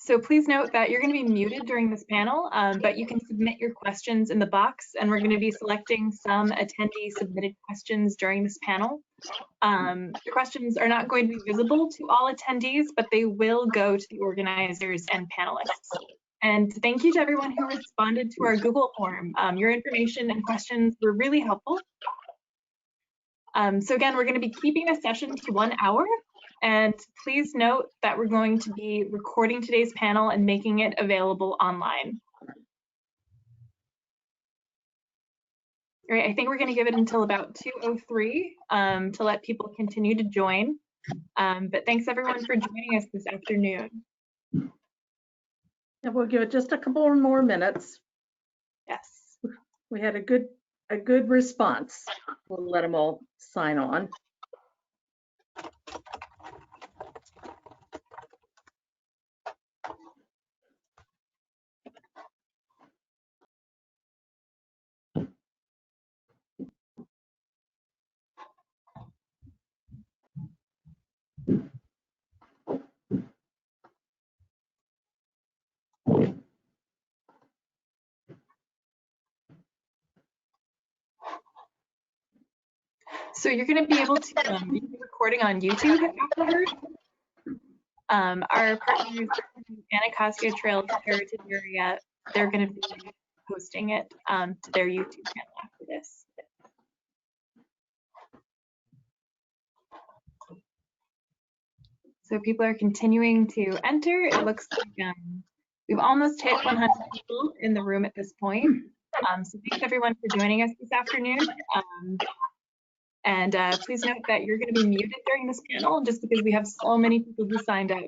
So please note that you're going to be muted during this panel, but you can submit your questions in the box, and we're going to be selecting some attendee submitted questions during this panel. The questions are not going to be visible to all attendees, but they will go to the organizers and panelists. And thank you to everyone who responded to our Google form. Your information and questions were really helpful. So again, we're going to be keeping the session to 1 hour. And please note that we're going to be recording today's panel and making it available online. All right, I think we're going to give it until about 2:03 to let people continue to join. But thanks everyone for joining us this afternoon. And we'll give it just a couple more minutes. Yes. We had a good response. We'll let them all sign on. So you're going to be able to view the recording on YouTube afterwards. Our partners, Anacostia Trails Heritage Area, they're going to be posting it to their YouTube channel after this. So people are continuing to enter. It looks like we've almost hit 100 people in the room at this point. So thanks everyone for joining us this afternoon. And please note that you're going to be muted during this panel just because we have so many people who signed up.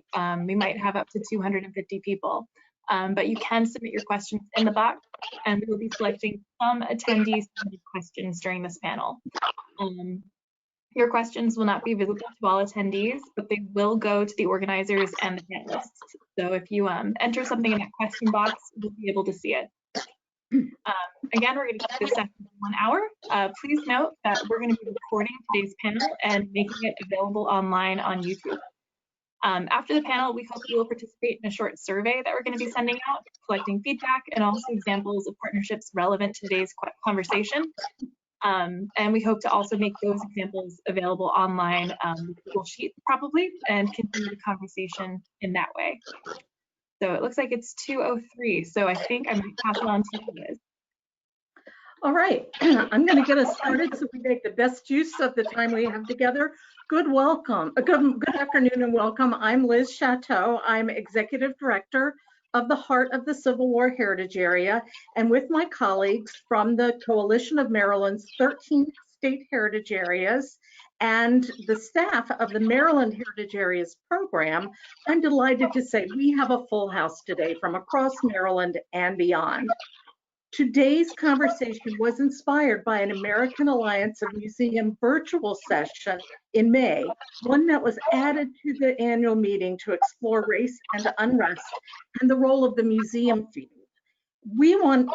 We might have up to 250 people. But you can submit your questions in the box, and we will be selecting some attendees submitted questions during this panel. Your questions will not be visible to all attendees, but they will go to the organizers and the panelists. So if you enter something in that question box, you'll be able to see it. Again, we're going to keep this session to 1 hour. Please note that we're going to be recording today's panel and making it available online on YouTube. After the panel, we hope you will participate in a short survey that we're going to be sending out, collecting feedback and also examples of partnerships relevant to today's conversation. And we hope to also make those examples available online with Google Sheets probably, and continue the conversation in that way. So it looks like it's 2:03, so I think I might pass it on to you, Liz. All right, I'm going to get us started so we make the best use of the time we have together. Good afternoon and welcome. I'm Liz Chateau. I'm Executive Director of the Heart of the Civil War Heritage Area, and with my colleagues from the Coalition of Maryland's 13 state heritage areas and the staff of the Maryland Heritage Areas program, I'm delighted to say we have a full house today from across Maryland and beyond. Today's conversation was inspired by an American Alliance of Museum virtual session in May, one that was added to the annual meeting to explore race and unrest and the role of the museum field. We sent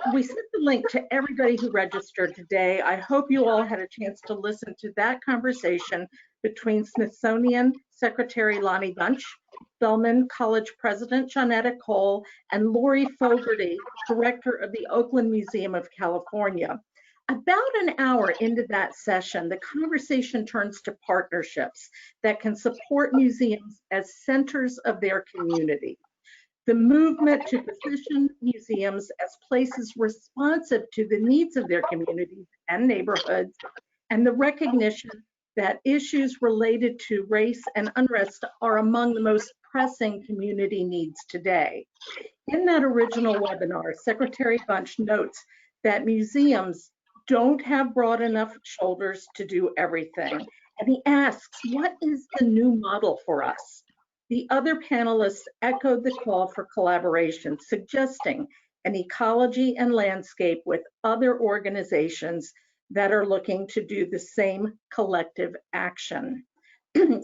the link to everybody who registered today. I hope you all had a chance to listen to that conversation between Smithsonian Secretary Lonnie Bunch, Spelman College President Johnetta Cole, and Lori Fogarty, Director of the Oakland Museum of California. About an hour into that session, the conversation turns to partnerships that can support museums as centers of their community. The movement to position museums as places responsive to the needs of their communities and neighborhoods, and the recognition that issues related to race and unrest are among the most pressing community needs today. In that original webinar, Secretary Bunch notes that museums don't have broad enough shoulders to do everything. And he asks, what is the new model for us? The other panelists echoed the call for collaboration, suggesting an ecology and landscape with other organizations that are looking to do the same collective action.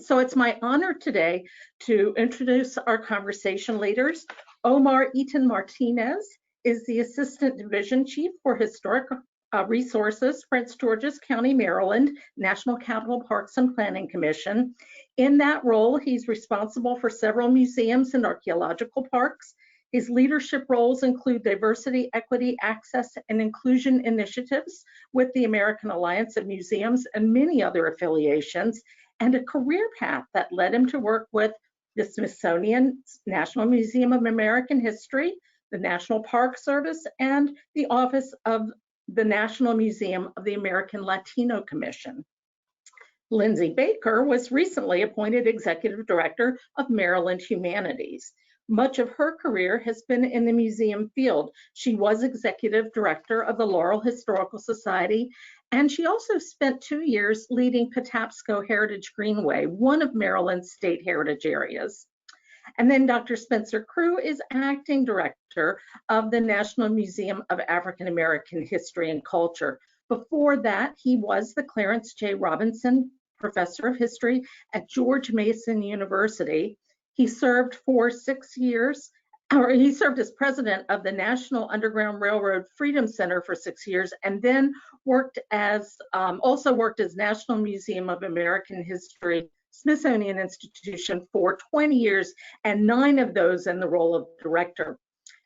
So it's my honor today to introduce our conversation leaders. Omar Eaton-Martinez is the Assistant Division Chief for Historic Resources, Prince George's County, Maryland, National Capital Parks and Planning Commission. In that role, he's responsible for several museums and archaeological parks. His leadership roles include diversity, equity, access, and inclusion initiatives with the American Alliance of Museums and many other affiliations, and a career path that led him to work with the Smithsonian National Museum of American History, the National Park Service, and the Office of the National Museum of the American Latino Commission. Lindsey Baker was recently appointed Executive Director of Maryland Humanities. Much of her career has been in the museum field. She was Executive Director of the Laurel Historical Society, and she also spent 2 years leading Patapsco Heritage Greenway, one of Maryland's state heritage areas. And then Dr. Spencer Crew is Acting Director of the National Museum of African American History and Culture. Before that, he was the Clarence J. Robinson Professor of History at George Mason University. He served for 6 years, or he served as president of the National Underground Railroad Freedom Center for 6 years, and then also worked as National Museum of American History Smithsonian Institution for 20 years, and 9 of those in the role of director.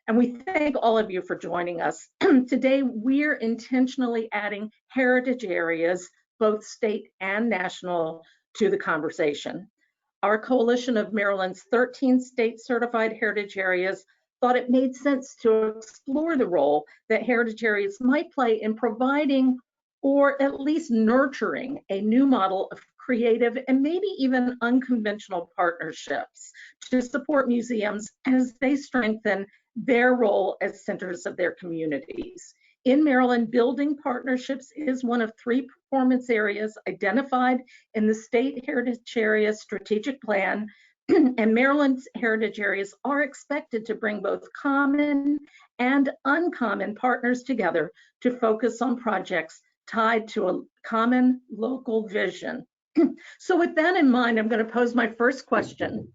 And we thank all of you for joining us. Today, we're intentionally adding heritage areas, both state and national, to the conversation. Our coalition of Maryland's 13 state certified heritage areas thought it made sense to explore the role that heritage areas might play in providing, or at least nurturing, a new model of creative and maybe even unconventional partnerships to support museums as they strengthen their role as centers of their communities. In Maryland, building partnerships is one of 3 performance areas identified in the State Heritage Area Strategic Plan, and Maryland's heritage areas are expected to bring both common and uncommon partners together to focus on projects tied to a common local vision. So with that in mind, I'm going to pose my first question.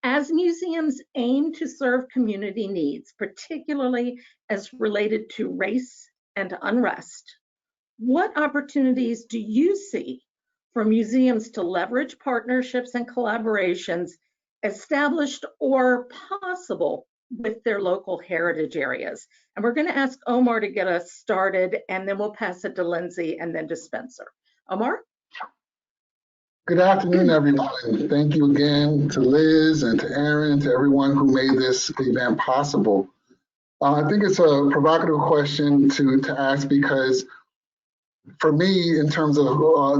As museums aim to serve community needs, particularly as related to race and unrest, what opportunities do you see for museums to leverage partnerships and collaborations established or possible with their local heritage areas? And we're going to ask Omar to get us started, and then we'll pass it to Lindsey and then to Spencer. Omar? Good afternoon, everyone. Thank you again to Liz and to Aaron, to everyone who made this event possible. I think it's a provocative question to ask, because for me, in terms of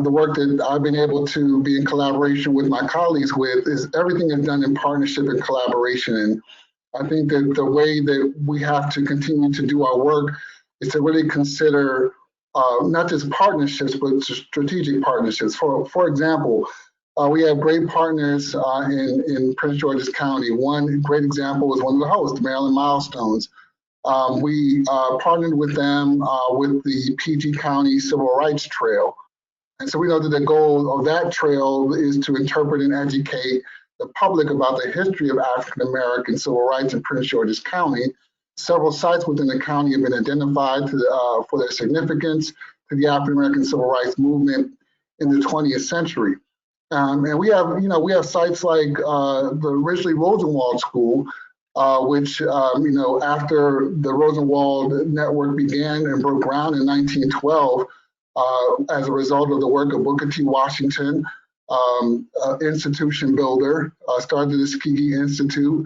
the work that I've been able to be in collaboration with my colleagues with, is everything is done in partnership and collaboration. And I think that the way that we have to continue to do our work is to really consider not just partnerships, but strategic partnerships. For example, we have great partners in Prince George's County. One great example is one of the hosts, Maryland Milestones. We partnered with them with the PG County Civil Rights Trail. And so we know that the goal of that trail is to interpret and educate the public about the history of African American civil rights in Prince George's County. Several sites within the county have been identified for their significance to the African American civil rights movement in the 20th century. And we have sites like the Richie Rosenwald School, which after the Rosenwald network began and broke ground in 1912, as a result of the work of Booker T. Washington, institution builder, started the Tuskegee Institute.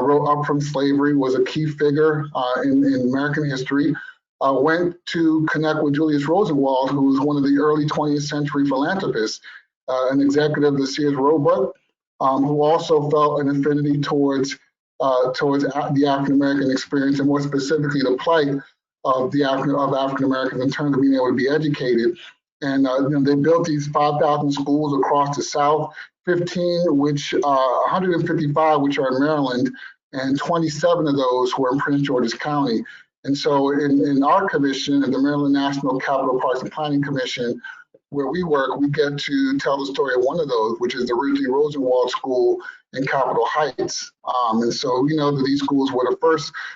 Wrote Up From Slavery, was a key figure in American history, went to connect with Julius Rosenwald, who was one of the early 20th century philanthropists, an executive of the Sears Roebuck, who also felt an affinity towards the African American experience, and more specifically the plight of African Americans in terms of being able to be educated. And they built these 5,000 schools across the South, 155 which are in Maryland, and 27 of those were in Prince George's County. And so in our commission, in the Maryland National Capital Parks and Planning Commission, where we work, we get to tell the story of one of those, which is the Richie Rosenwald School in Capitol Heights. And so we know that these schools were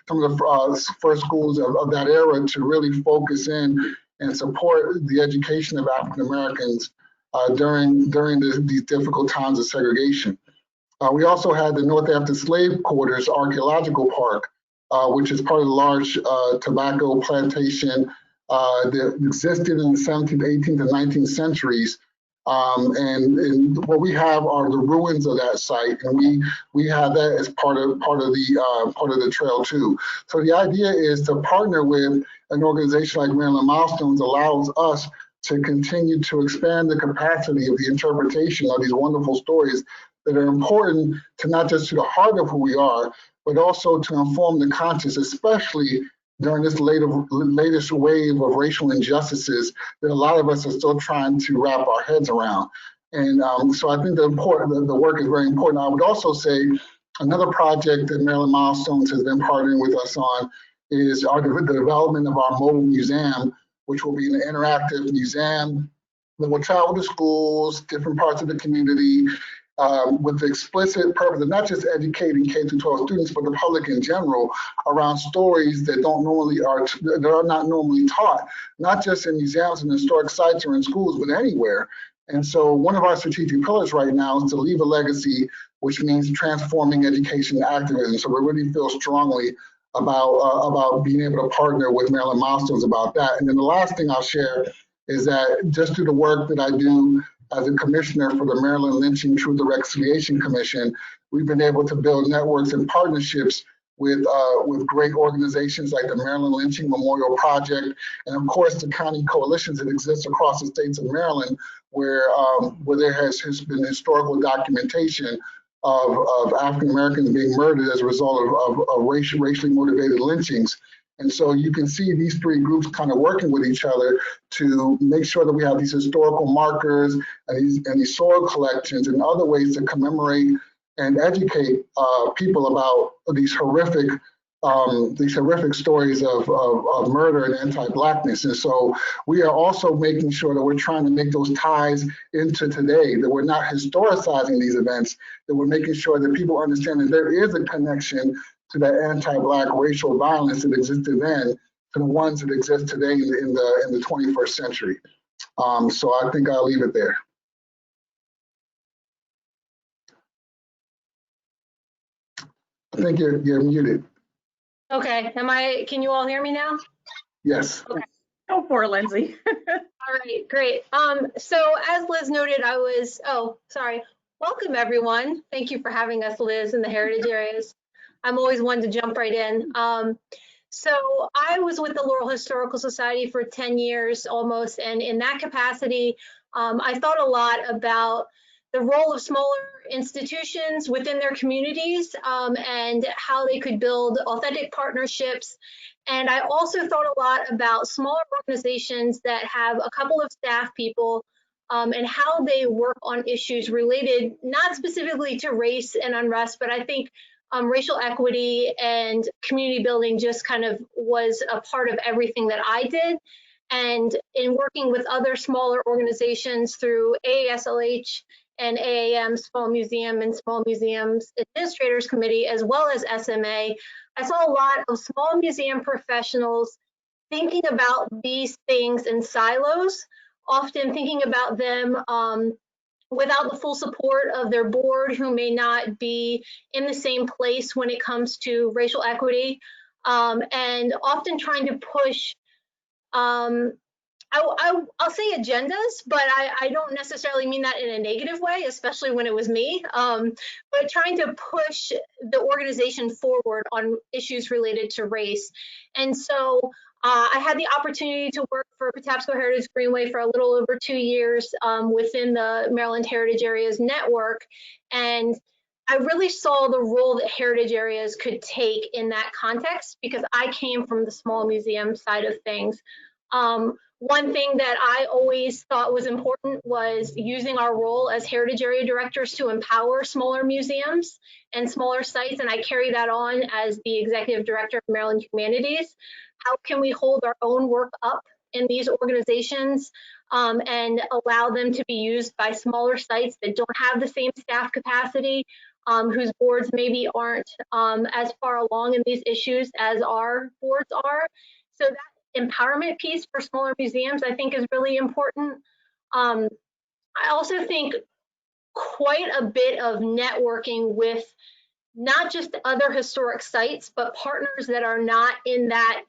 some of the first schools of that era to really focus in and support the education of African Americans during these difficult times of segregation. We also had the Northampton Slave Quarters Archaeological Park, which is part of the large tobacco plantation that existed in the 17th, 18th, and 19th centuries. And what we have are the ruins of that site, and we have that as part of the trail too. So the idea is to partner with an organization like Maryland Milestones allows us to continue to expand the capacity of the interpretation of these wonderful stories that are important to not just to the heart of who we are, but also to inform the conscious, especially during this latest wave of racial injustices that a lot of us are still trying to wrap our heads around. And so I think the work is very important. I would also say another project that Maryland Milestones has been partnering with us on is the development of our mobile museum, which will be an interactive museum that will travel to schools, different parts of the community, with the explicit purpose of not just educating K-12 students, but the public in general around stories that are not normally taught, not just in museums and historic sites or in schools, but anywhere. And so one of our strategic pillars right now is to leave a legacy, which means transforming education and activism. So we really feel strongly about being able to partner with Maryland Milestones about that. And then the last thing I'll share is that just through the work that I do as a commissioner for the Maryland Lynching Truth and Reconciliation Commission, we've been able to build networks and partnerships with great organizations like the Maryland Lynching Memorial Project, and of course the county coalitions that exist across the states of Maryland, where there has been historical documentation of African Americans being murdered as a result of racially motivated lynchings. And so you can see these three groups kind of working with each other to make sure that we have these historical markers and these soil collections and other ways to commemorate and educate people about these horrific stories of murder and anti-Blackness. And so we are also making sure that we're trying to make those ties into today, that we're not historicizing these events, that we're making sure that people understand that there is a connection to that anti-Black racial violence that existed then to the ones that exist today in the 21st century. So I think I'll leave it there. I think you're muted. Okay, can you all hear me now? Yes. Okay. Go for it, Lindsey. All right, great. So as Liz noted, welcome everyone. Thank you for having us, Liz, in the heritage areas. I'm always one to jump right in. So I was with the Laurel Historical Society for 10 years almost, and in that capacity, I thought a lot about the role of smaller institutions within their communities and how they could build authentic partnerships. And I also thought a lot about smaller organizations that have a couple of staff people and how they work on issues related, not specifically to race and unrest, but I think racial equity and community building just kind of was a part of everything that I did. And in working with other smaller organizations through AASLH and AAM Small Museum and Small Museums Administrators Committee, as well as SMA, I saw a lot of small museum professionals thinking about these things in silos, often thinking about them without the full support of their board, who may not be in the same place when it comes to racial equity, and often trying to push, I'll say agendas, but I don't necessarily mean that in a negative way, especially when it was me, but trying to push the organization forward on issues related to race. And so I had the opportunity to work for Patapsco Heritage Greenway for a little over 2 years within the Maryland Heritage Areas Network. And I really saw the role that heritage areas could take in that context because I came from the small museum side of things. One thing that I always thought was important was using our role as heritage area directors to empower smaller museums and smaller sites, and I carry that on as the executive director of Maryland Humanities. How can we hold our own work up in these organizations and allow them to be used by smaller sites that don't have the same staff capacity, whose boards maybe aren't as far along in these issues as our boards are? So that empowerment piece for smaller museums, I think, is really important. I also think quite a bit of networking with not just other historic sites, but partners that are not in that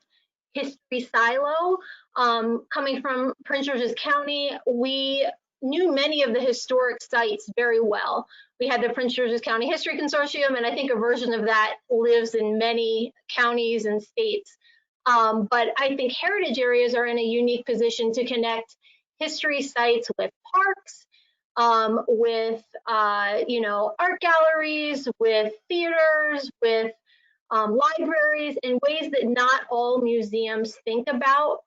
history silo. Coming from Prince George's County, we knew many of the historic sites very well. We had the Prince George's County History Consortium, and I think a version of that lives in many counties and states. But I think heritage areas are in a unique position to connect history sites with parks, with art galleries, with theaters, with libraries, in ways that not all museums think about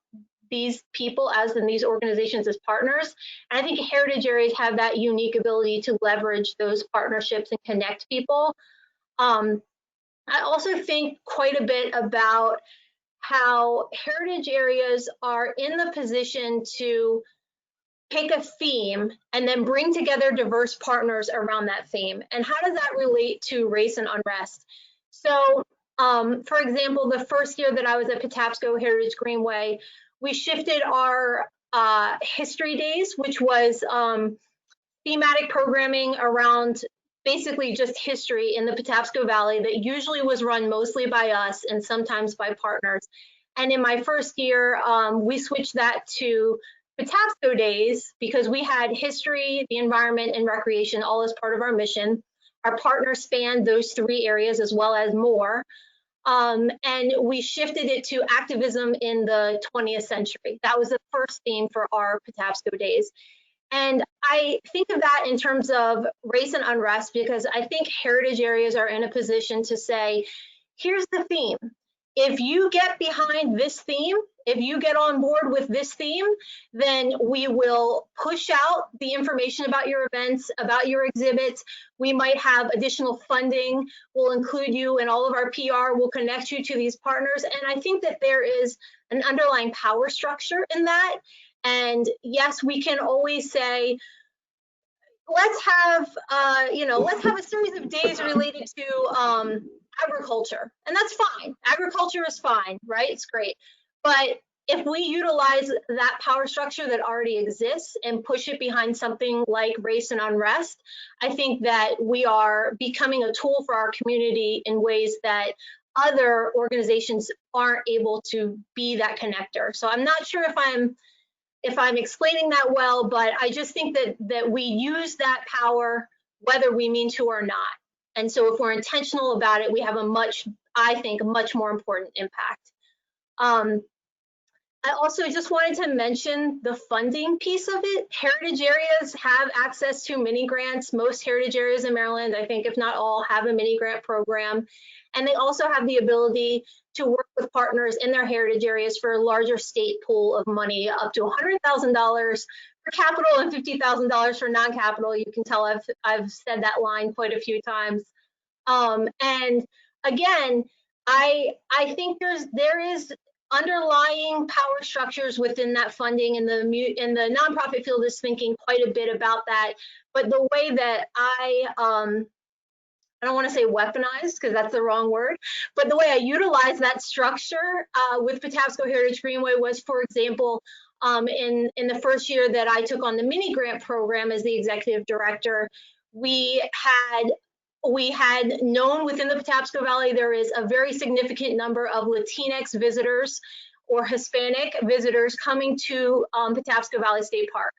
these people as in these organizations as partners. And I think heritage areas have that unique ability to leverage those partnerships and connect people. I also think quite a bit about how heritage areas are in the position to pick a theme and then bring together diverse partners around that theme. And how does that relate to race and unrest? So, for example, the first year that I was at Patapsco Heritage Greenway, we shifted our history days, which was thematic programming around basically just history in the Patapsco Valley that usually was run mostly by us and sometimes by partners. And in my first year, we switched that to Patapsco Days because we had history, the environment, and recreation all as part of our mission. Our partners spanned those three areas as well as more. And we shifted it to activism in the 20th century. That was the first theme for our Patapsco Days. And I think of that in terms of race and unrest because I think heritage areas are in a position to say, here's the theme. If you get behind this theme, if you get on board with this theme, then we will push out the information about your events, about your exhibits. We might have additional funding. We'll include you in all of our PR. We'll connect you to these partners. And I think that there is an underlying power structure in that. And yes, we can always say, let's have a series of days related to agriculture, and that's fine. Agriculture is fine, right? It's great. But if we utilize that power structure that already exists and push it behind something like race and unrest, I think that we are becoming a tool for our community in ways that other organizations aren't able to be that connector. So I'm not sure if I'm explaining that well, but I just think that we use that power whether we mean to or not. And so if we're intentional about it, we have I think, a much more important impact. I also just wanted to mention the funding piece of it. Heritage areas have access to mini grants. Most heritage areas in Maryland, I think, if not all, have a mini grant program. And they also have the ability to work with partners in their heritage areas for a larger state pool of money, up to $100,000 for capital and $50,000 for non-capital. You can tell I've said that line quite a few times. And again, I think there is underlying power structures within that funding, and the nonprofit field is thinking quite a bit about that. But the way that I don't want to say weaponized because that's the wrong word, but the way I utilized that structure with Patapsco Heritage Greenway was, for example, in the first year that I took on the mini grant program as the executive director, we had known within the Patapsco Valley there is a very significant number of Latinx visitors or Hispanic visitors coming to Patapsco Valley State Park.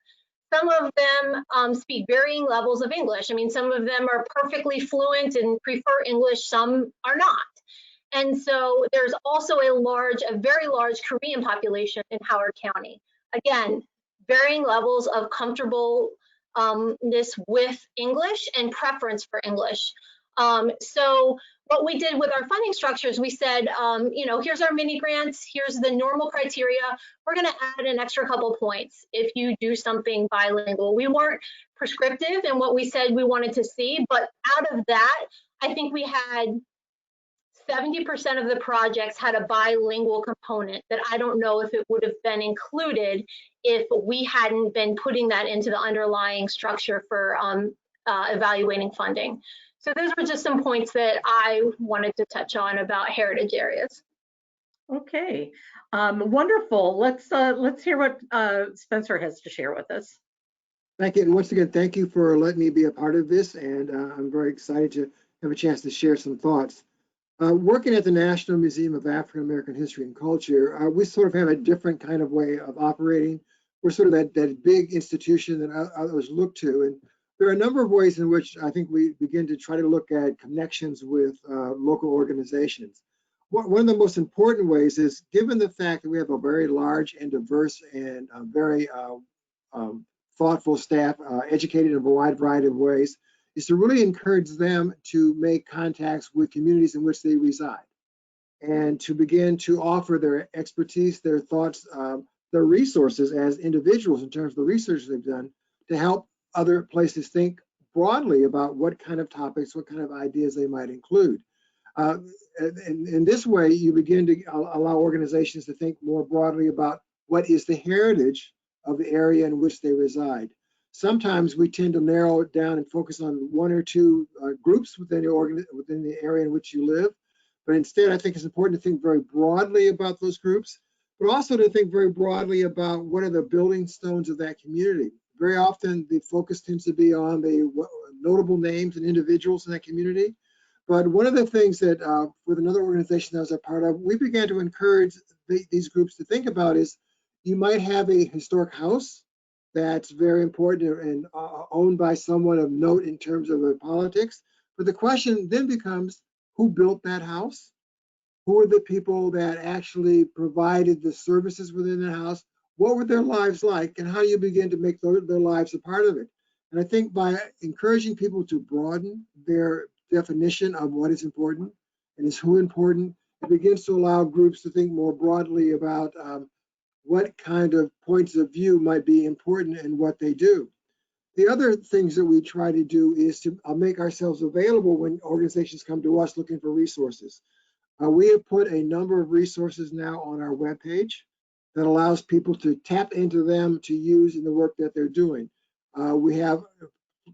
Some of them speak varying levels of English. I mean, some of them are perfectly fluent and prefer English, some are not. And so there's also a very large Korean population in Howard County. Again, varying levels of comfortableness with English and preference for English. So what we did with our funding structures, we said, here's our mini grants, here's the normal criteria. We're going to add an extra couple points if you do something bilingual. We weren't prescriptive in what we said we wanted to see, but out of that, I think we had 70% of the projects had a bilingual component that I don't know if it would have been included if we hadn't been putting that into the underlying structure for evaluating funding. So those were just some points that I wanted to touch on about heritage areas. Okay, wonderful. Let's hear what Spencer has to share with us. Thank you. And once again, thank you for letting me be a part of this. And I'm very excited to have a chance to share some thoughts. Working at the National Museum of African American History and Culture, we sort of have a different kind of way of operating. We're sort of that big institution that others look to. And there are a number of ways in which I think we begin to try to look at connections with local organizations. One of the most important ways is, given the fact that we have a very large and diverse and very thoughtful staff, educated in a wide variety of ways, is to really encourage them to make contacts with communities in which they reside and to begin to offer their expertise, their thoughts, their resources as individuals in terms of the research they've done to help other places think broadly about what kind of topics, what kind of ideas they might include. In this way, you begin to allow organizations to think more broadly about what is the heritage of the area in which they reside. Sometimes we tend to narrow it down and focus on one or two groups within the area in which you live. But instead, I think it's important to think very broadly about those groups, but also to think very broadly about what are the building stones of that community. Very often, the focus tends to be on the notable names and individuals in that community. But one of the things that with another organization that I was a part of, we began to encourage these groups to think about is, you might have a historic house that's very important and owned by someone of note in terms of the politics. But the question then becomes, who built that house? Who are the people that actually provided the services within the house? What were their lives like? And how do you begin to make their lives a part of it? And I think by encouraging people to broaden their definition of what is important and is who important, it begins to allow groups to think more broadly about what kind of points of view might be important in what they do. The other things that we try to do is to make ourselves available when organizations come to us looking for resources. We have put a number of resources now on our webpage that allows people to tap into them to use in the work that they're doing. We have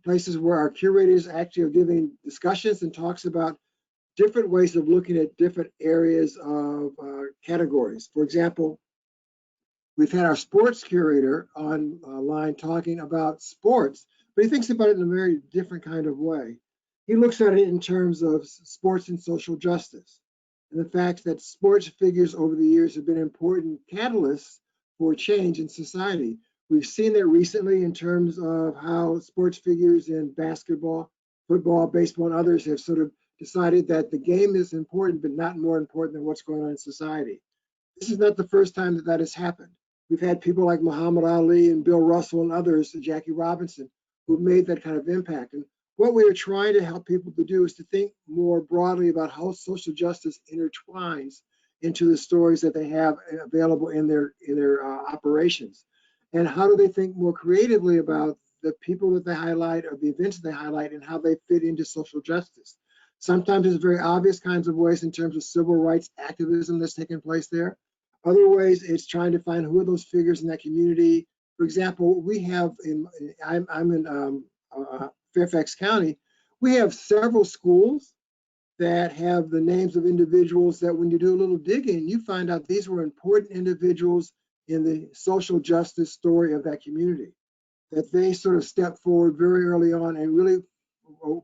places where our curators actually are giving discussions and talks about different ways of looking at different areas of categories. For example, we've had our sports curator online talking about sports, but he thinks about it in a very different kind of way. He looks at it in terms of sports and social justice, and the fact that sports figures over the years have been important catalysts for change in society. We've seen that recently in terms of how sports figures in basketball, football, baseball, and others have sort of decided that the game is important, but not more important than what's going on in society. This is not the first time that that has happened. We've had people like Muhammad Ali and Bill Russell and others, Jackie Robinson, who've made that kind of impact. And what we are trying to help people to do is to think more broadly about how social justice intertwines into the stories that they have available in their operations. And how do they think more creatively about the people that they highlight or the events that they highlight and how they fit into social justice. Sometimes it's very obvious kinds of ways in terms of civil rights activism that's taking place there. Other ways, it's trying to find who are those figures in that community. For example, we have, I'm in Fairfax County, we have several schools that have the names of individuals that when you do a little digging, you find out these were important individuals in the social justice story of that community, that they sort of stepped forward very early on and really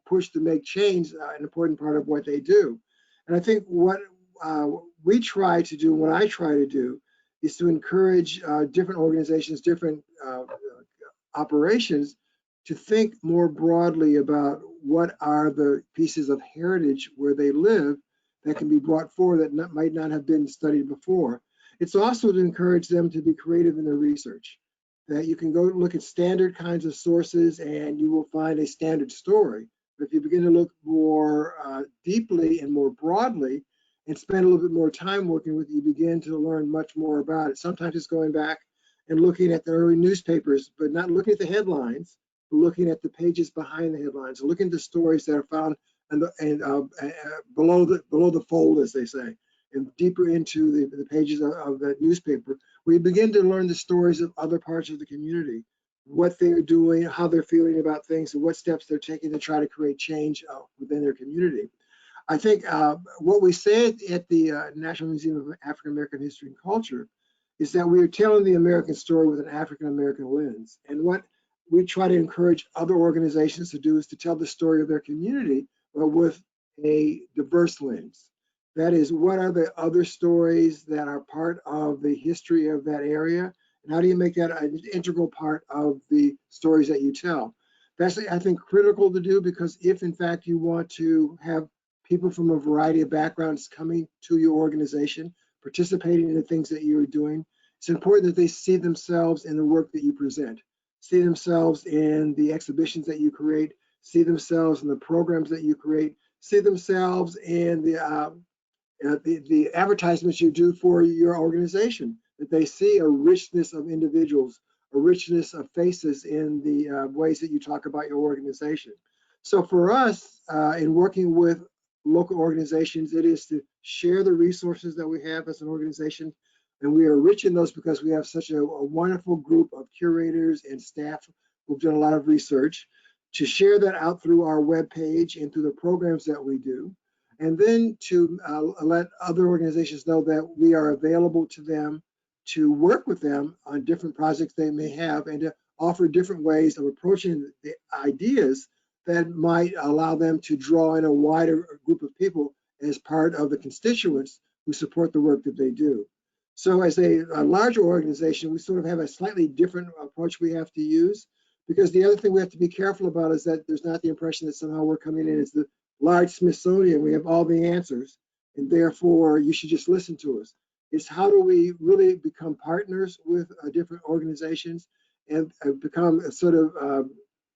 pushed to make change an important part of what they do. And I think what we try to do, what I try to do, is to encourage different organizations, different operations to think more broadly about what are the pieces of heritage where they live that can be brought forward that might not have been studied before. It's also to encourage them to be creative in their research, that you can go look at standard kinds of sources and you will find a standard story. But if you begin to look more deeply and more broadly and spend a little bit more time working with it, you begin to learn much more about it. Sometimes it's going back and looking at the early newspapers, but not looking at the headlines, but looking at the pages behind the headlines, looking at the stories that are found below the fold, as they say, and deeper into the pages of that newspaper. We begin to learn the stories of other parts of the community, what they're doing, how they're feeling about things, and what steps they're taking to try to create change within their community. I think what we say at the National Museum of African American History and Culture is that we are telling the American story with an African American lens. And what we try to encourage other organizations to do is to tell the story of their community, but with a diverse lens. That is, what are the other stories that are part of the history of that area? And how do you make that an integral part of the stories that you tell? That's, I think, critical to do, because if in fact you want to have people from a variety of backgrounds coming to your organization, participating in the things that you're doing, it's important that they see themselves in the work that you present, see themselves in the exhibitions that you create, see themselves in the programs that you create, see themselves in the advertisements you do for your organization, that they see a richness of individuals, a richness of faces in the ways that you talk about your organization. So for us, in working with local organizations, it is to share the resources that we have as an organization. And we are rich in those because we have such a wonderful group of curators and staff who've done a lot of research, to share that out through our webpage and through the programs that we do. And then to let other organizations know that we are available to them, to work with them on different projects they may have, and to offer different ways of approaching the ideas that might allow them to draw in a wider group of people as part of the constituents who support the work that they do. So as a larger organization, we sort of have a slightly different approach we have to use, because the other thing we have to be careful about is that there's not the impression that somehow we're coming in as the large Smithsonian, we have all the answers, and therefore you should just listen to us. It's how do we really become partners with different organizations and become a sort of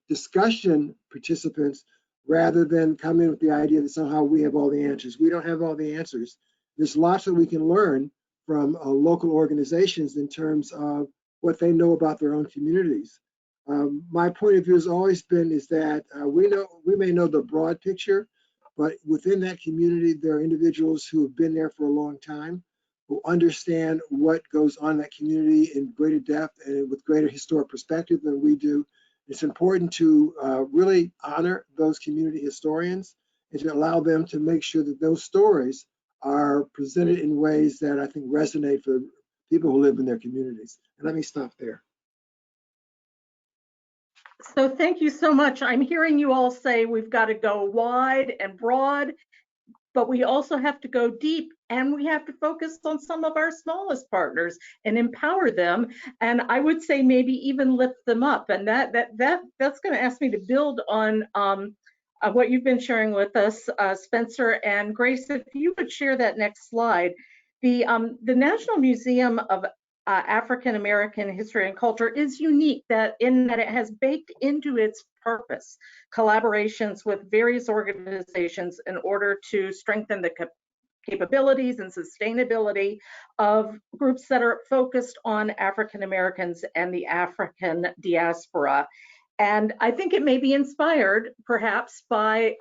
discussion participants, rather than come in with the idea that somehow we have all the answers. We don't have all the answers. There's lots that we can learn from local organizations in terms of what they know about their own communities. My point of view has always been is that we may know the broad picture, but within that community, there are individuals who have been there for a long time, who understand what goes on in that community in greater depth and with greater historic perspective than we do. It's important to really honor those community historians and to allow them to make sure that those stories are presented in ways that I think resonate for people who live in their communities. And let me stop there. So thank you so much. I'm hearing you all say we've got to go wide and broad, but we also have to go deep, and we have to focus on some of our smallest partners and empower them. And I would say maybe even lift them up. And that's going to ask me to build on what you've been sharing with us, Spencer and Grace. If you would share that next slide. The National Museum of African American History and Culture is unique in that it has baked into its purpose collaborations with various organizations in order to strengthen the capabilities and sustainability of groups that are focused on African Americans and the African diaspora. And I think it may be inspired perhaps by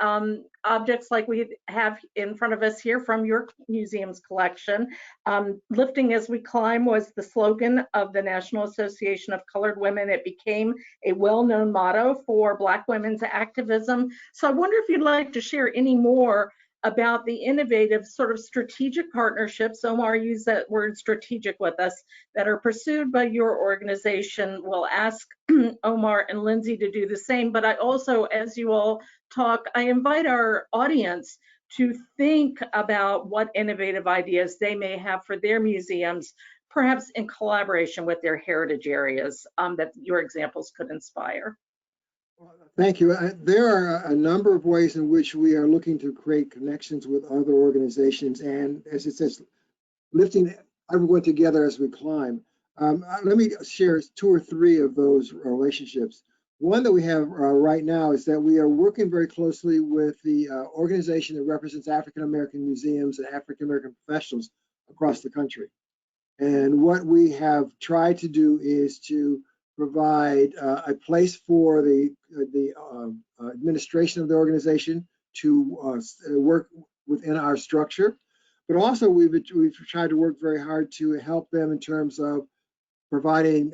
objects like we have in front of us here from your museum's collection. Lifting as we climb was the slogan of the National Association of Colored Women. It became a well-known motto for Black women's activism. So I wonder if you'd like to share any more about the innovative sort of strategic partnerships, Omar used that word strategic with us, that are pursued by your organization. We'll ask Omar and Lindsey to do the same, but I also, as you all talk, I invite our audience to think about what innovative ideas they may have for their museums, perhaps in collaboration with their heritage areas that your examples could inspire. Thank you. There are a number of ways in which we are looking to create connections with other organizations, and as it says, lifting everyone together as we climb. Let me share 2 or 3 of those relationships. One that we have right now is that we are working very closely with the organization that represents African American museums and African American professionals across the country. And what we have tried to do is to provide a place for the administration of the organization to work within our structure, but also we've tried to work very hard to help them in terms of providing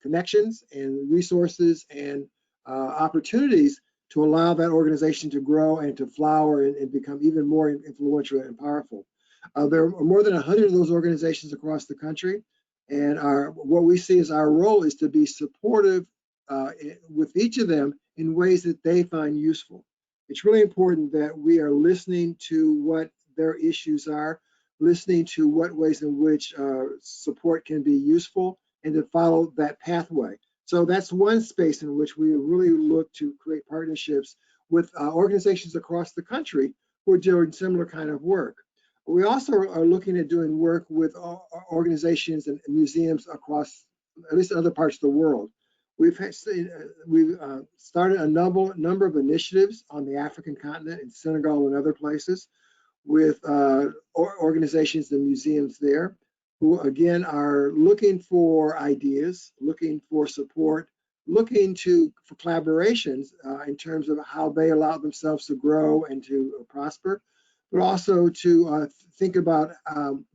connections and resources and opportunities to allow that organization to grow and to flower and become even more influential and powerful. There are more than 100 of those organizations across the country. And what we see as our role is to be supportive with each of them in ways that they find useful. It's really important that we are listening to what their issues are, listening to what ways in which support can be useful, and to follow that pathway. So that's one space in which we really look to create partnerships with organizations across the country who are doing similar kind of work. We also are looking at doing work with organizations and museums across at least other parts of the world. We've started a number of initiatives on the African continent, in Senegal and other places, with organizations and museums there, who again are looking for ideas, looking for support, looking for collaborations in terms of how they allow themselves to grow and to prosper, but also to think about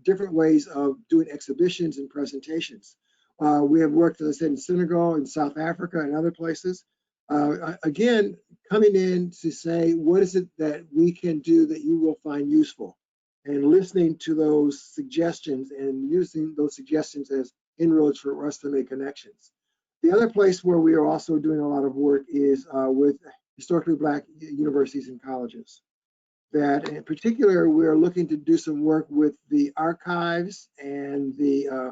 different ways of doing exhibitions and presentations. We have worked, as I said, in Senegal, in South Africa, and other places. Again, coming in to say, what is it that we can do that you will find useful? And listening to those suggestions and using those suggestions as inroads for us to make connections. The other place where we are also doing a lot of work is with historically Black universities and colleges. That in particular, we're looking to do some work with the archives and the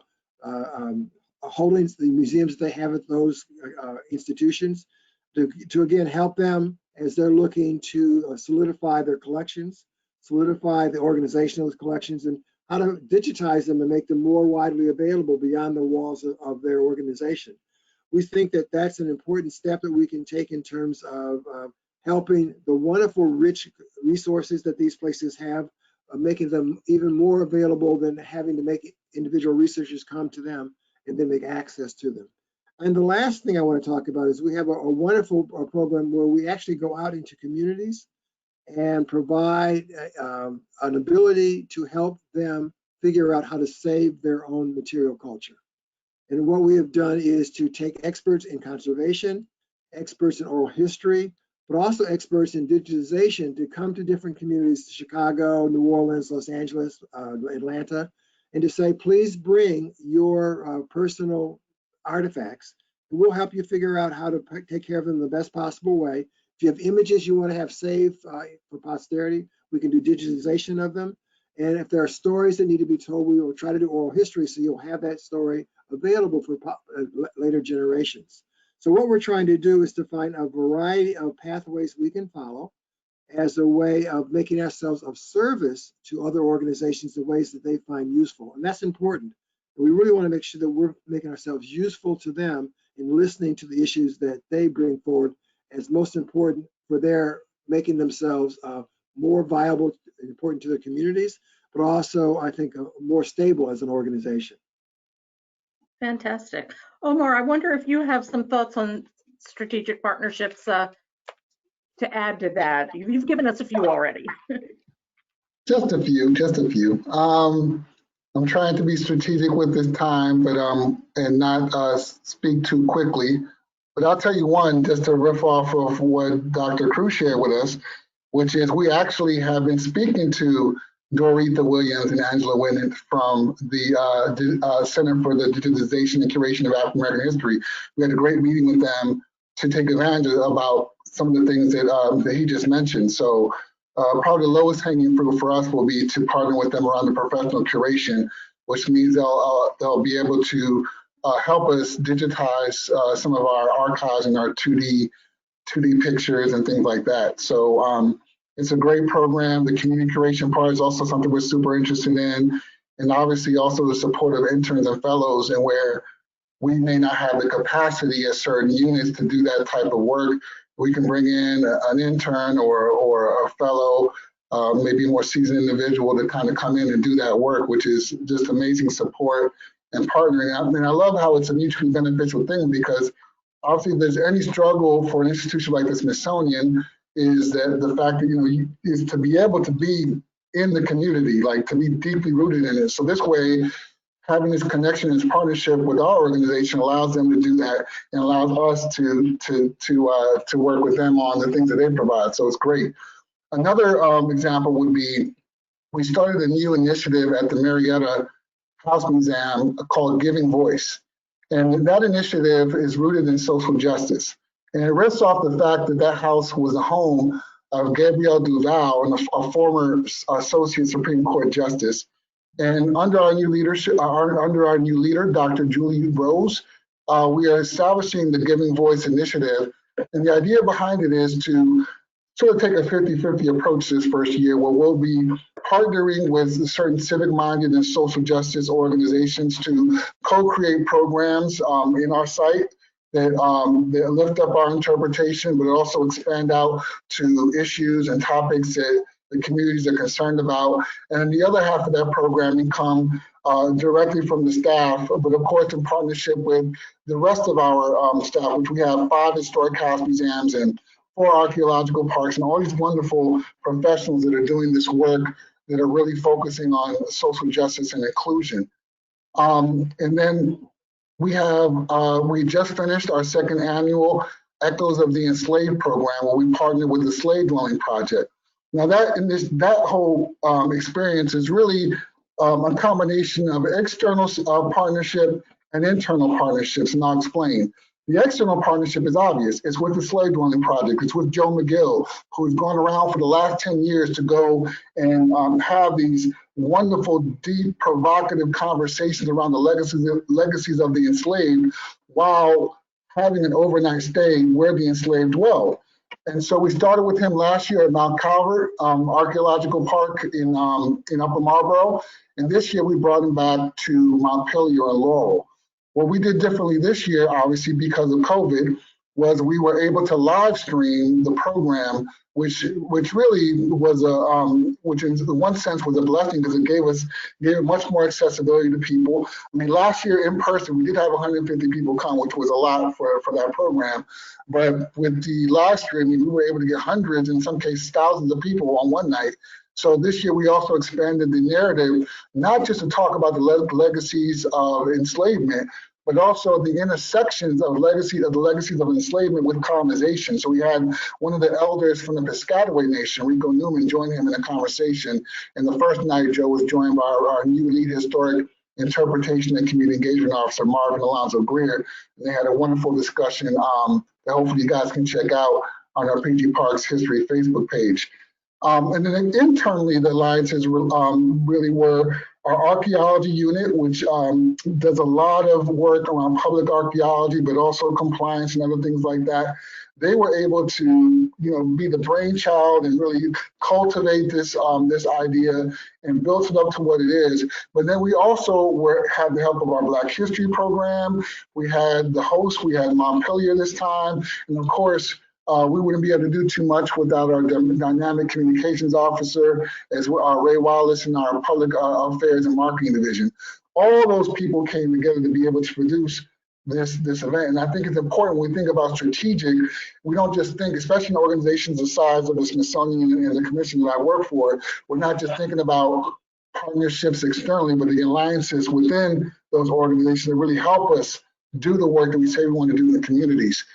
holdings, the museums that they have at those institutions, to again help them as they're looking to solidify their collections, solidify the organization of those collections, and how to digitize them and make them more widely available beyond the walls of their organization. We think that that's an important step that we can take in terms of helping the wonderful rich resources that these places have, making them even more available than having to make individual researchers come to them and then make access to them. And the last thing I want to talk about is we have a wonderful program where we actually go out into communities and provide an ability to help them figure out how to save their own material culture. And what we have done is to take experts in conservation, experts in oral history, but also experts in digitization to come to different communities, Chicago, New Orleans, Los Angeles, Atlanta, and to say, please bring your personal artifacts, and we'll help you figure out how to take care of them in the best possible way. If you have images you want to have saved for posterity, we can do digitization of them. And if there are stories that need to be told, we will try to do oral history so you'll have that story available for later generations. So what we're trying to do is to find a variety of pathways we can follow as a way of making ourselves of service to other organizations in ways that they find useful. And that's important. We really want to make sure that we're making ourselves useful to them in listening to the issues that they bring forward as most important for their making themselves more viable and important to their communities, but also, I think, more stable as an organization. Fantastic. Omar, I wonder if you have some thoughts on strategic partnerships to add to that. You've given us a few already. Just a few. I'm trying to be strategic with this time, but and not speak too quickly. But I'll tell you one, just to riff off of what Dr. Cruz shared with us, which is we actually have been speaking to Doretha Williams and Angela Winnett from the Center for the Digitization and Curation of African American History. We had a great meeting with them to take advantage about some of the things that he just mentioned. So probably the lowest hanging fruit for us will be to partner with them around the professional curation, which means they'll be able to help us digitize some of our archives and our 2D pictures and things like that. So it's a great program. The community curation part is also something we're super interested in. And obviously also the support of interns and fellows, and where we may not have the capacity at certain units to do that type of work, we can bring in an intern or a fellow, maybe a more seasoned individual to kind of come in and do that work, which is just amazing support and partnering. I mean, I love how it's a mutually beneficial thing, because obviously if there's any struggle for an institution like the Smithsonian, is that the fact that, is to be able to be in the community, like to be deeply rooted in it. So this way, having this connection, this partnership with our organization allows them to do that and allows us to work with them on the things that they provide. So it's great. Another example would be, we started a new initiative at the Marietta House Museum called Giving Voice. And that initiative is rooted in social justice. And it rests off the fact that that house was the home of Gabrielle Duval, a former Associate Supreme Court Justice. And under our new leadership, under our new leader, Dr. Julie Rose, we are establishing the Giving Voice Initiative. And the idea behind it is to sort of take a 50-50 approach this first year, where we'll be partnering with certain civic-minded and social justice organizations to co-create programs in our site that lift up our interpretation, but also expand out to issues and topics that the communities are concerned about. And the other half of that programming come directly from the staff, but of course in partnership with the rest of our staff, which we have 5 historic house museums and 4 archaeological parks, and all these wonderful professionals that are doing this work that are really focusing on social justice and inclusion. And then we just finished our 2nd annual Echoes of the Enslaved program, where we partnered with the Slave Dwelling Project. Now that whole experience is really a combination of external partnership and internal partnerships, and I'll explain. The external partnership is obvious. It's with the Slave Dwelling Project. It's with Joe McGill, who's gone around for the last 10 years to go and have these wonderful, deep, provocative conversations around the legacies of the enslaved, while having an overnight stay where the enslaved dwelled. And so we started with him last year at Mount Calvert Archaeological Park in Upper Marlboro. And this year we brought him back to Montpelier and Laurel. What we did differently this year, obviously because of COVID, was we were able to live stream the program, which really was which in one sense was a blessing, because it gave much more accessibility to people. I mean, last year in person, we did have 150 people come, which was a lot for that program. But with the live streaming, we were able to get hundreds, in some cases thousands of people on one night. So this year we also expanded the narrative, not just to talk about the legacies of enslavement, but also the intersections of the legacies of enslavement with colonization. So we had one of the elders from the Piscataway Nation, Rico Newman, join him in a conversation. And the first night, Joe was joined by our new lead historic interpretation and community engagement officer, Marvin Alonzo Greer. And they had a wonderful discussion that hopefully you guys can check out on our PG Parks History Facebook page. And then internally, the alliances really were our archaeology unit, which does a lot of work around public archaeology, but also compliance and other things like that. They were able to, be the brainchild and really cultivate this idea and built it up to what it is. But then we also had the help of our Black History program. We had the host. We had Montpelier this time, and of course, we wouldn't be able to do too much without our dynamic communications officer, as well our Ray Wallace and our public affairs and marketing division. All those people came together to be able to produce this event. And I think it's important when we think about strategic, we don't just think, especially in organizations the size of the Smithsonian and the commission that I work for, we're not just thinking about partnerships externally, but the alliances within those organizations that really help us do the work that we say we want to do in the communities.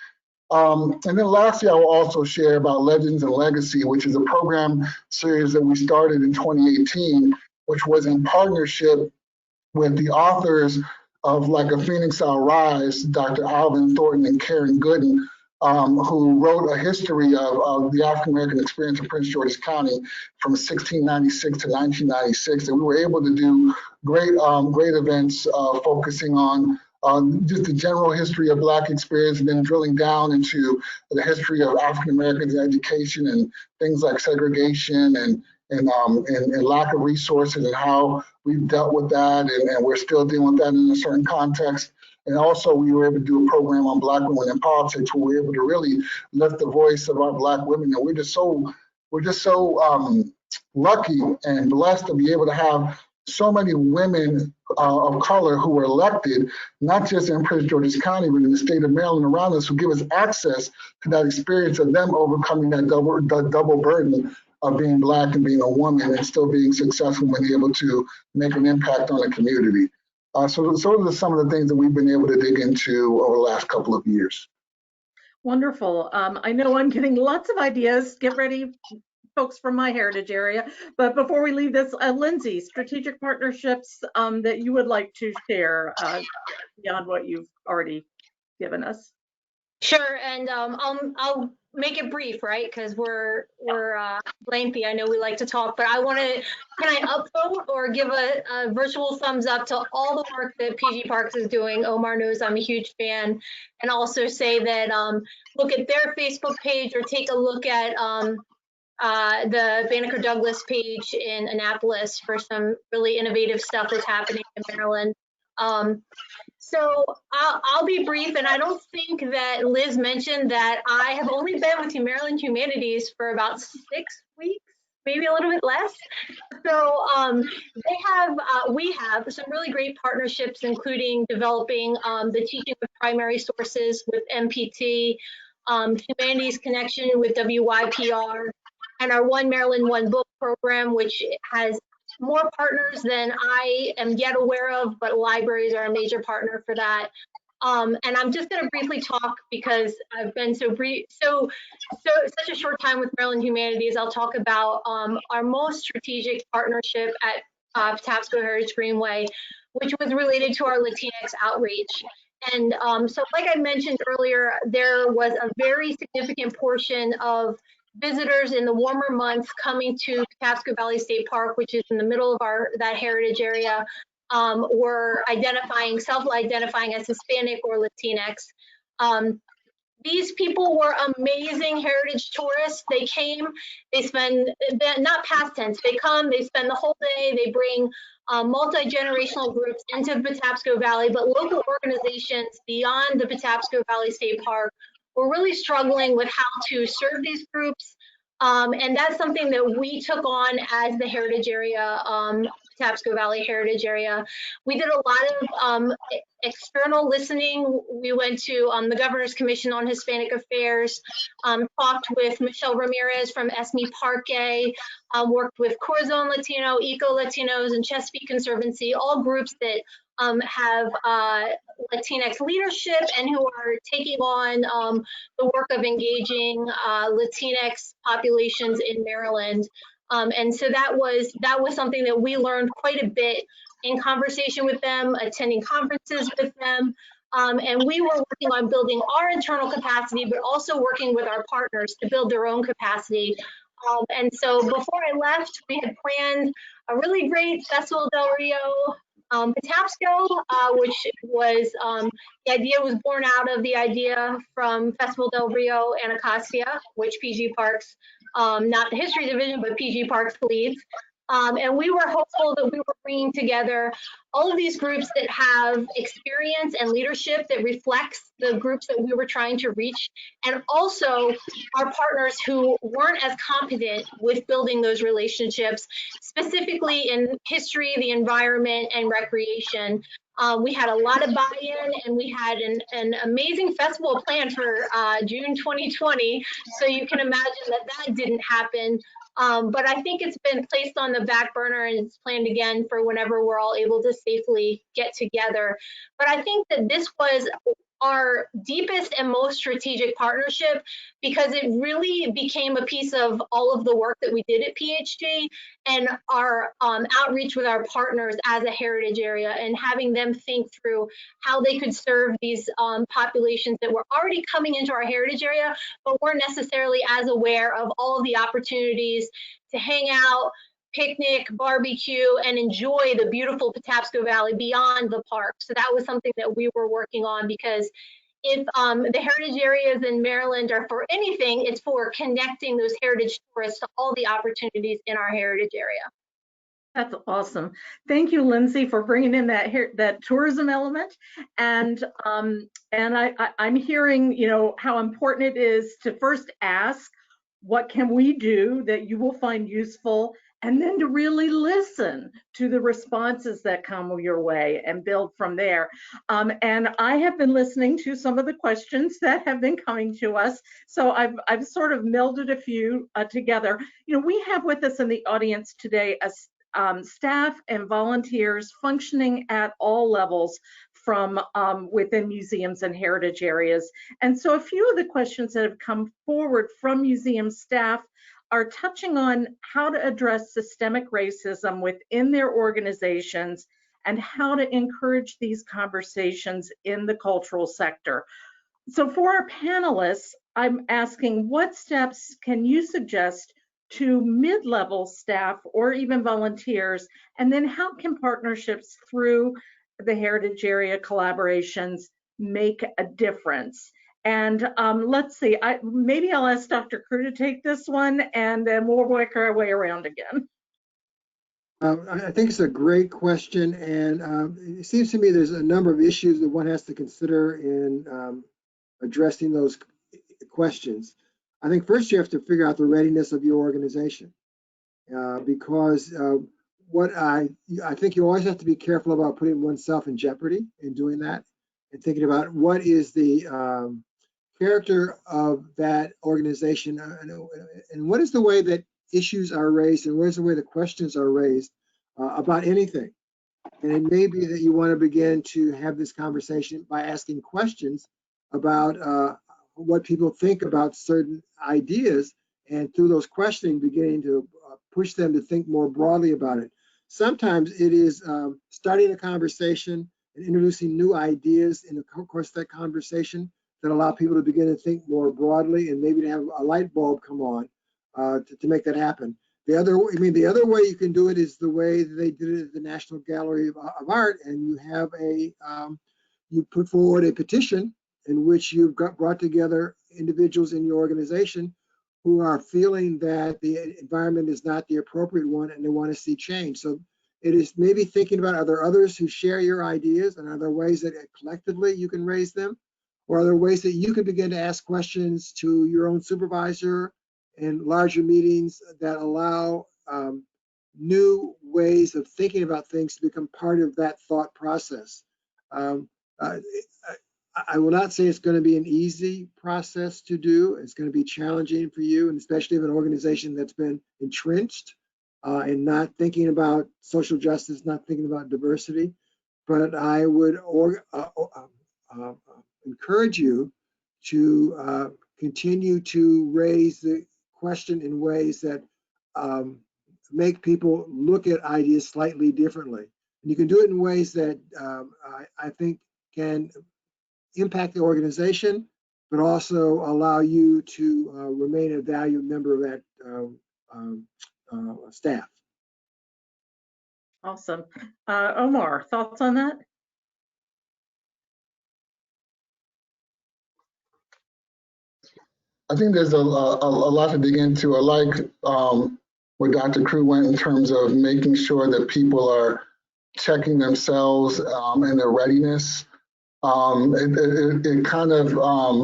And then lastly, I will also share about Legends and Legacy, which is a program series that we started in 2018, which was in partnership with the authors of Like a Phoenix I'll Rise, Dr. Alvin Thornton and Karen Gooden, who wrote a history of the African-American experience in Prince George's County from 1696 to 1996. And we were able to do great events focusing on just the general history of Black experience, and then drilling down into the history of African Americans in education and things like segregation and lack of resources, and how we've dealt with that, and we're still dealing with that in a certain context. And also, we were able to do a program on Black women in politics, where we were able to really lift the voice of our Black women. And we're just so lucky and blessed to be able to have so many women of color who were elected, not just in Prince George's County, but in the state of Maryland around us, who give us access to that experience of them overcoming that double burden of being Black and being a woman, and still being successful and able to make an impact on the community. So those are some of the things that we've been able to dig into over the last couple of years. Wonderful. I know I'm getting lots of ideas. Get ready. folks from my heritage area. But before we leave this, Lindsey, strategic partnerships that you would like to share beyond what you've already given us. Sure, and I'll make it brief, right? Because we're lengthy. I know we like to talk, but I want to. Can I upvote or give a virtual thumbs up to all the work that PG Parks is doing? Omar knows I'm a huge fan, and also say that look at their Facebook page or take a look at the Banneker Douglas page in Annapolis for some really innovative stuff that's happening in Maryland. So I'll be brief, and I don't think that Liz mentioned that I have only been with Maryland Humanities for about 6 weeks, maybe a little bit less. So we have some really great partnerships, including developing the teaching with primary sources with MPT, Humanities Connection with WYPR, and our One Maryland One Book program, which has more partners than I am yet aware of, but libraries are a major partner for that. And I'm just going to briefly talk because I've been so such a short time with Maryland Humanities. I'll talk about our most strategic partnership at Patapsco Heritage Greenway, which was related to our Latinx outreach. And so like I mentioned earlier, there was a very significant portion of visitors in the warmer months coming to Patapsco Valley State Park, which is in the middle of that heritage area, were self-identifying as Hispanic or Latinx. These people were amazing heritage tourists. They came, they spend, not past tense, they come, they spend the whole day, they bring multi-generational groups into Patapsco Valley, but local organizations beyond the Patapsco Valley State Park we're really struggling with how to serve these groups. And that's something that we took on as the heritage area, Patapsco Valley Heritage Area. We did a lot of external listening. We went to the Governor's Commission on Hispanic Affairs, talked with Michelle Ramirez from ESME Parque, worked with Corazon Latino, Eco Latinos, and Chesapeake Conservancy, all groups that have Latinx leadership and who are taking on the work of engaging Latinx populations in Maryland. And so that was something that we learned quite a bit in conversation with them, attending conferences with them. And we were working on building our internal capacity, but also working with our partners to build their own capacity. And so before I left, we had planned a really great Festival del Rio Patapsco, which was, the idea was born out of the idea from Festival del Rio Anacostia, which PG Parks, not the history division, but PG Parks leads. And we were hopeful that we were bringing together all of these groups that have experience and leadership that reflects the groups that we were trying to reach, and also our partners who weren't as competent with building those relationships, specifically in history, the environment, and recreation. We had a lot of buy-in, and we had an amazing festival planned for June 2020, so you can imagine that didn't happen. But I think it's been placed on the back burner and it's planned again for whenever we're all able to safely get together. But I think that this was our deepest and most strategic partnership because it really became a piece of all of the work that we did at PHG and our outreach with our partners as a heritage area and having them think through how they could serve these populations that were already coming into our heritage area, but weren't necessarily as aware of all of the opportunities to hang out, picnic, barbecue, and enjoy the beautiful Patapsco Valley beyond the park. So that was something that we were working on because if the heritage areas in Maryland are for anything, it's for connecting those heritage tourists to all the opportunities in our heritage area. That's awesome. Thank you, Lindsey, for bringing in that tourism element. And I'm hearing, you know, how important it is to first ask, what can we do that you will find useful? And then to really listen to the responses that come your way and build from there. And I have been listening to some of the questions that have been coming to us. So I've sort of melded a few together. You know, we have with us in the audience today a staff and volunteers functioning at all levels from within museums and heritage areas. And so a few of the questions that have come forward from museum staff are touching on how to address systemic racism within their organizations and how to encourage these conversations in the cultural sector. So for our panelists, I'm asking, what steps can you suggest to mid-level staff or even volunteers? And then how can partnerships through the heritage area collaborations make a difference? And let's see, maybe I'll ask Dr. Crew to take this one, and then we'll work our way around again. I think it's a great question, and it seems to me there's a number of issues that one has to consider in addressing those questions. I think first you have to figure out the readiness of your organization, because what I think you always have to be careful about putting oneself in jeopardy in doing that, and thinking about what is the character of that organization, and what is the way that issues are raised, and what is the way the questions are raised about anything. And it may be that you want to begin to have this conversation by asking questions about what people think about certain ideas, and through those questioning, beginning to push them to think more broadly about it. Sometimes it is starting a conversation and introducing new ideas in the course of that conversation that allow people to begin to think more broadly, and maybe to have a light bulb come on to make that happen. The other way you can do it is the way they did it at the National Gallery of Art, and you have you put forward a petition in which you've brought together individuals in your organization who are feeling that the environment is not the appropriate one and they want to see change. So it is maybe thinking about, are there others who share your ideas, and are there ways that collectively you can raise them? Or are there ways that you can begin to ask questions to your own supervisor in larger meetings that allow new ways of thinking about things to become part of that thought process? I will not say it's going to be an easy process to do. It's going to be challenging for you, and especially if an organization that's been entrenched and not thinking about social justice, not thinking about diversity. But I would encourage you to continue to raise the question in ways that make people look at ideas slightly differently. And you can do it in ways that I think can impact the organization, but also allow you to remain a valued member of that staff. Awesome. Omar, thoughts on that? I think there's a lot to dig into. I like where Dr. Crew went in terms of making sure that people are checking themselves and their readiness. It kind of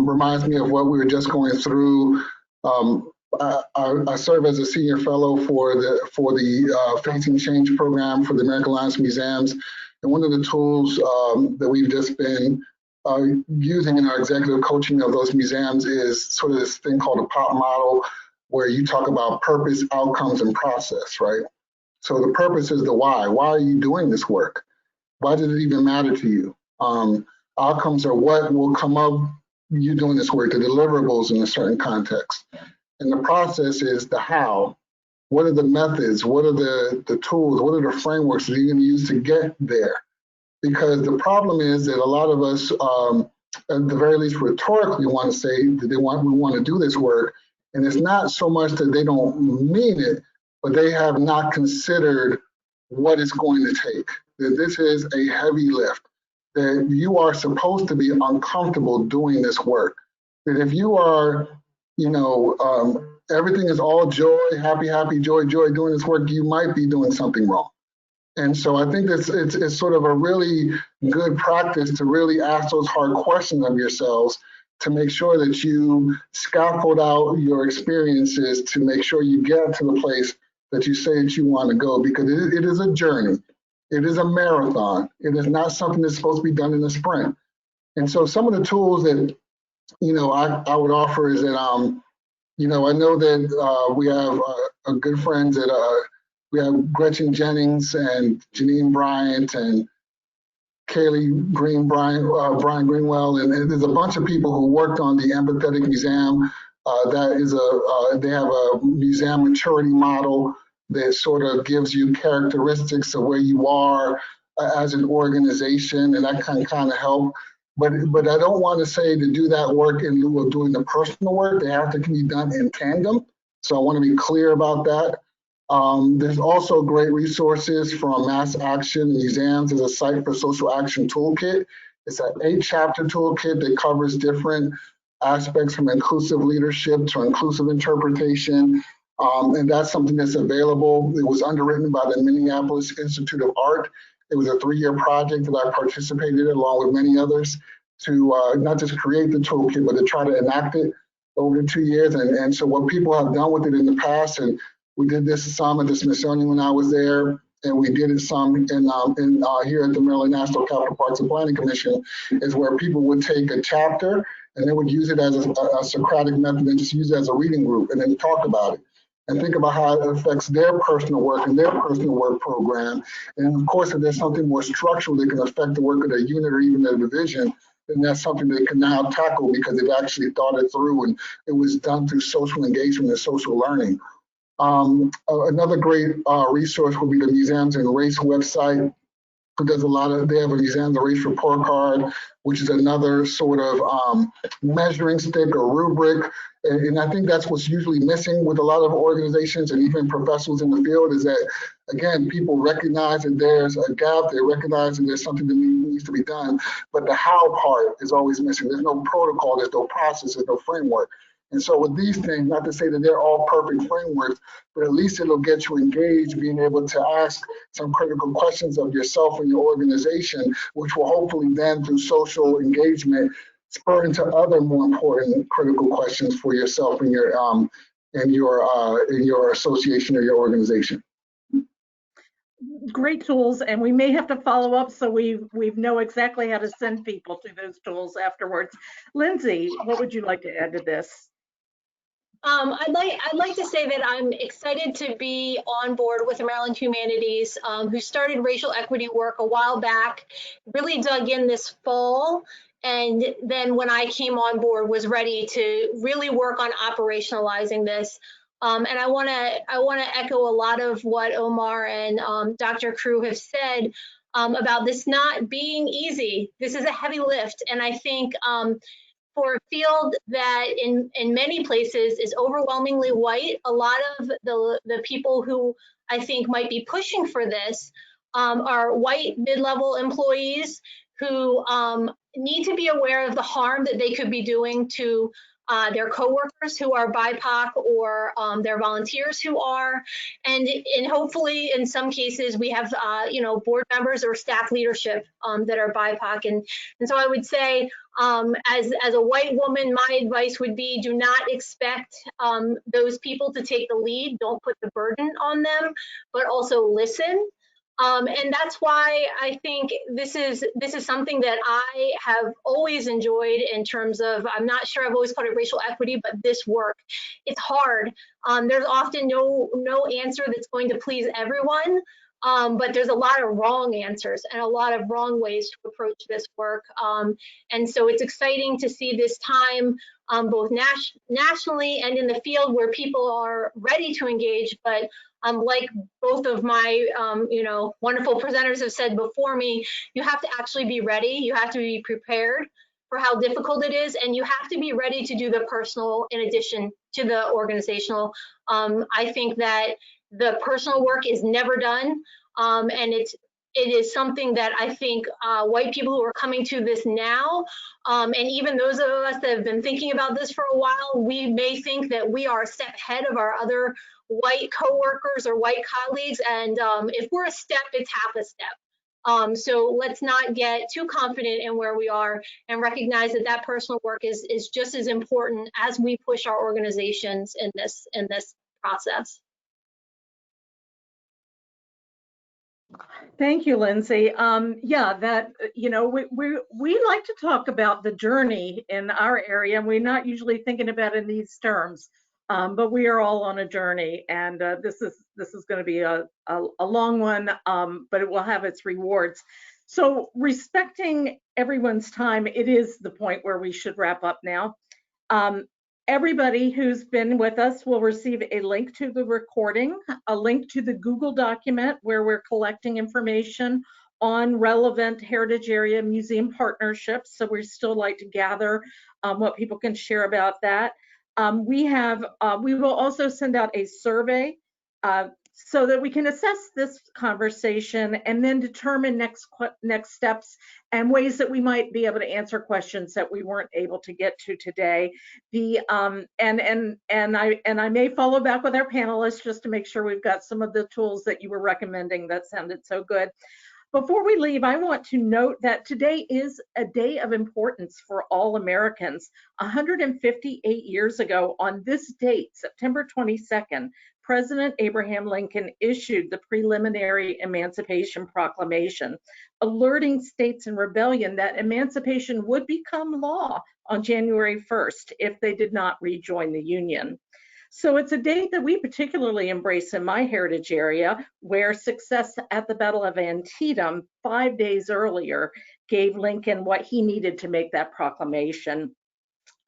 reminds me of what we were just going through. I serve as a senior fellow for the Facing Change program for the American Alliance of Museums, and one of the tools that we've just been using in our executive coaching of those museums is sort of this thing called a POP model, where you talk about purpose, outcomes, and process, right? So the purpose is the why. Why are you doing this work? Why does it even matter to you? Outcomes are what will come of you doing this work, the deliverables in a certain context. And the process is the how. What are the methods? What are the tools? What are the frameworks that you're going to use to get there? Because the problem is that a lot of us, at the very least rhetorically, want to say that we want to do this work. And it's not so much that they don't mean it, but they have not considered what it's going to take. That this is a heavy lift, that you are supposed to be uncomfortable doing this work. That if you are, everything is all joy, happy, happy, joy, joy doing this work, you might be doing something wrong. And so I think it's sort of a really good practice to really ask those hard questions of yourselves, to make sure that you scaffold out your experiences to make sure you get to the place that you say that you want to go, because it is a journey. It is a marathon. It is not something that's supposed to be done in a sprint. And so some of the tools that, I would offer is that, I know that we have a good friends that we have Gretchen Jennings and Janine Bryant and Kaylee Green, Brian Greenwell, and there's a bunch of people who worked on the Empathetic Museum That is they have a museum maturity model that sort of gives you characteristics of where you are as an organization, and that can kind of help. But I don't want to say to do that work in lieu of doing the personal work. They have to be done in tandem. So I want to be clear about that. There's also great resources from Mass Action Museums. There's a site for Social Action Toolkit. It's an 8-chapter toolkit that covers different aspects from inclusive leadership to inclusive interpretation. And that's something that's available. It was underwritten by the Minneapolis Institute of Art. It was a 3-year project that I participated in along with many others to not just create the toolkit, but to try to enact it over the 2 years. And so what people have done with it in the past, and we did this some at the Smithsonian when I was there, and we did it some in here at the Maryland National Capital Parks and Planning Commission, is where people would take a chapter and they would use it as a Socratic method and just use it as a reading group and then talk about it and think about how it affects their personal work and their personal work program. And of course, if there's something more structural that can affect the work of their unit or even their division, then that's something they can now tackle because they've actually thought it through and it was done through social engagement and social learning. Another great resource would be the Museums and Race website. There's a lot of, they have a Museums and Race report card, which is another sort of measuring stick or rubric. And I think that's what's usually missing with a lot of organizations and even professionals in the field is that, again, people recognize that there's a gap, they recognize that there's something that needs to be done, but the how part is always missing. There's no protocol, there's no process, there's no framework. And so with these things, not to say that they're all perfect frameworks, but at least it'll get you engaged, being able to ask some critical questions of yourself and your organization, which will hopefully then through social engagement, spur into other more important critical questions for yourself and your association or your organization. Great tools, and we may have to follow up so we know exactly how to send people to those tools afterwards. Lindsey, what would you like to add to this? I'd like to say that I'm excited to be on board with the Maryland Humanities, who started racial equity work a while back, really dug in this fall, and then when I came on board was ready to really work on operationalizing this. And I want to echo a lot of what Omar and Dr. Crew have said about this not being easy. This is a heavy lift, and I think for a field that in many places is overwhelmingly white, a lot of the people who I think might be pushing for this are white mid-level employees who need to be aware of the harm that they could be doing to their coworkers who are BIPOC or their volunteers who are, and hopefully in some cases we have board members or staff leadership that are BIPOC, and so I would say as a white woman, my advice would be do not expect those people to take the lead. Don't put the burden on them, but also listen. And that's why I think this is something that I have always enjoyed in terms of, I'm not sure I've always called it racial equity, but this work, it's hard. There's often no answer that's going to please everyone, but there's a lot of wrong answers and a lot of wrong ways to approach this work. And so it's exciting to see this time both nationally and in the field where people are ready to engage, but like both of my wonderful presenters have said before me, you have to actually be ready. You have to be prepared for how difficult it is, and you have to be ready to do the personal in addition to the organizational. I think that the personal work is never done, and it is something that I think white people who are coming to this now, and even those of us that have been thinking about this for a while, we may think that we are a step ahead of our other white coworkers or white colleagues, and if we're a step, it's half a step. So let's not get too confident in where we are and recognize that that personal work is just as important as we push our organizations in this process. Thank you, Lindsey. Yeah, that, we like to talk about the journey in our area, and we're not usually thinking about it in these terms, but we are all on a journey, and this is going to be a long one, but it will have its rewards. So respecting everyone's time, it is the point where we should wrap up now. Everybody who's been with us will receive a link to the recording, a link to the Google document where we're collecting information on relevant heritage area museum partnerships. So we still like to gather what people can share about that. We will also send out a survey so that we can assess this conversation and then determine next steps and ways that we might be able to answer questions that we weren't able to get to today. I may follow back with our panelists just to make sure we've got some of the tools that you were recommending that sounded so good. Before we leave, I want to note that today is a day of importance for all Americans. 158 years ago on this date, September 22nd, President Abraham Lincoln issued the preliminary Emancipation Proclamation, alerting states in rebellion that emancipation would become law on January 1st if they did not rejoin the Union. So it's a date that we particularly embrace in my heritage area, where success at the Battle of Antietam 5 days earlier gave Lincoln what he needed to make that proclamation.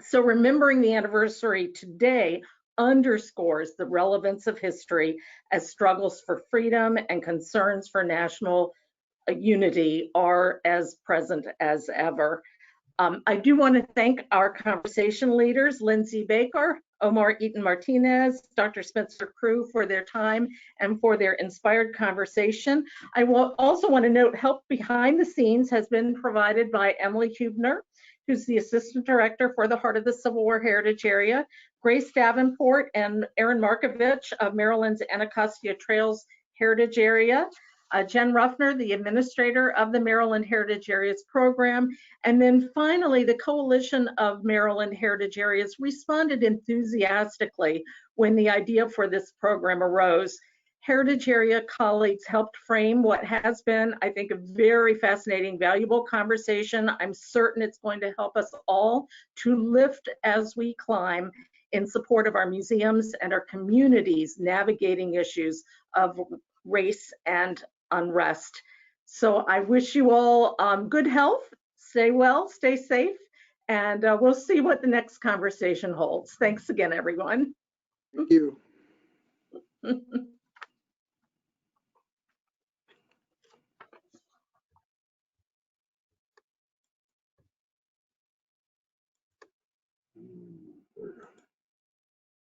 So remembering the anniversary today underscores the relevance of history as struggles for freedom and concerns for national unity are as present as ever. I do want to thank our conversation leaders, Lindsey Baker, Omar Eaton-Martinez, Dr. Spencer Crew for their time and for their inspired conversation. I will also want to note help behind the scenes has been provided by Emily Hubner, who's the Assistant Director for the Heart of the Civil War Heritage Area, Grace Davenport and Erin Markovich of Maryland's Anacostia Trails Heritage Area, Jen Ruffner, the administrator of the Maryland Heritage Areas program. And then finally, the Coalition of Maryland Heritage Areas responded enthusiastically when the idea for this program arose. Heritage area colleagues helped frame what has been, I think, a very fascinating, valuable conversation. I'm certain it's going to help us all to lift as we climb in support of our museums and our communities navigating issues of race and unrest. So I wish you all good health, stay well, stay safe, and we'll see what the next conversation holds. Thanks again, everyone. Thank you.